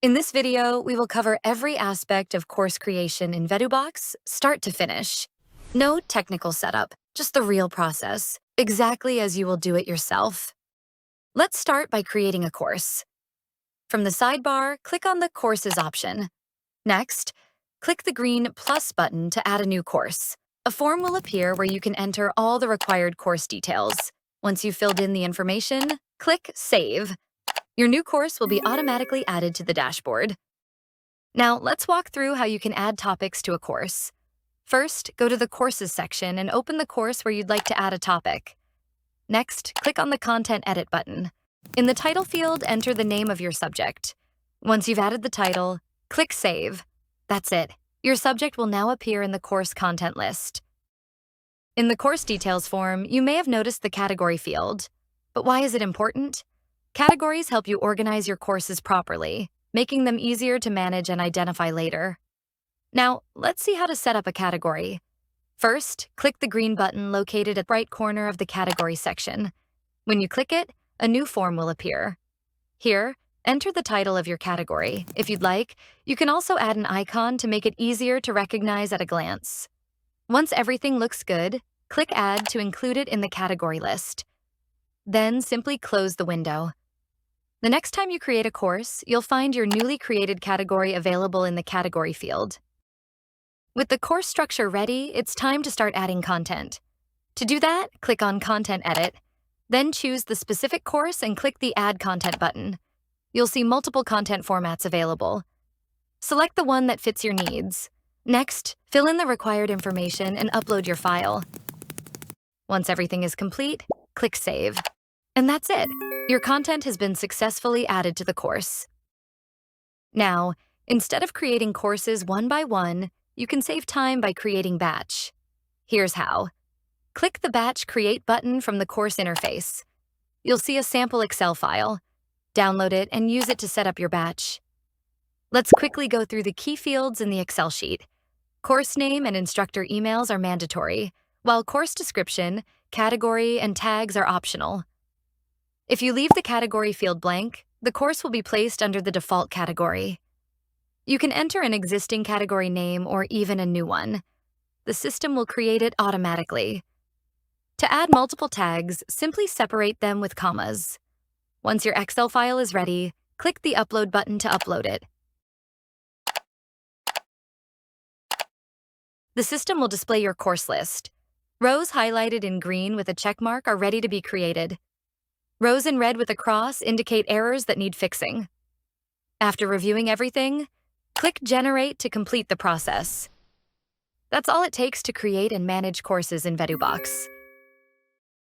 In this video, we will cover every aspect of course creation in Vedubox, start to finish. No technical setup, just the real process, exactly as you will do it yourself. Let's start by creating a course. From the sidebar, click on the Courses option. Next, click the green plus button to add a new course. A form will appear where you can enter all the required course details. Once you've filled in the information, click Save. Your new course will be automatically added to the dashboard. Now, let's walk through how you can add topics to a course. First, go to the Courses section and open the course where you'd like to add a topic. Next, click on the Content Edit button. In the title field, enter the name of your subject. Once you've added the title, click Save. That's it. Your subject will now appear in the course content list. In the course details form, you may have noticed the category field. But why is it important? Categories help you organize your courses properly, making them easier to manage and identify later. Now, let's see how to set up a category. First, click the green button located at the right corner of the category section. When you click it, a new form will appear. Here, enter the title of your category. If you'd like, you can also add an icon to make it easier to recognize at a glance. Once everything looks good, click Add to include it in the category list. Then simply close the window. The next time you create a course, you'll find your newly created category available in the category field. With the course structure ready, it's time to start adding content. To do that, click on Content Edit, then choose the specific course and click the Add Content button. You'll see multiple content formats available. Select the one that fits your needs. Next, fill in the required information and upload your file. Once everything is complete, click Save. And that's it. Your content has been successfully added to the course. Now, instead of creating courses one by one, you can save time by creating batch. Here's how. Click the Batch Create button from the course interface. You'll see a sample Excel file. Download it and use it to set up your batch. Let's quickly go through the key fields in the Excel sheet. Course name and instructor emails are mandatory, while course description, category, and tags are optional. If you leave the category field blank, the course will be placed under the default category. You can enter an existing category name or even a new one. The system will create it automatically. To add multiple tags, simply separate them with commas. Once your Excel file is ready, click the Upload button to upload it. The system will display your course list. Rows highlighted in green with a check mark are ready to be created. Rows in red with a cross indicate errors that need fixing. After reviewing everything, click Generate to complete the process. That's all it takes to create and manage courses in Vedubox.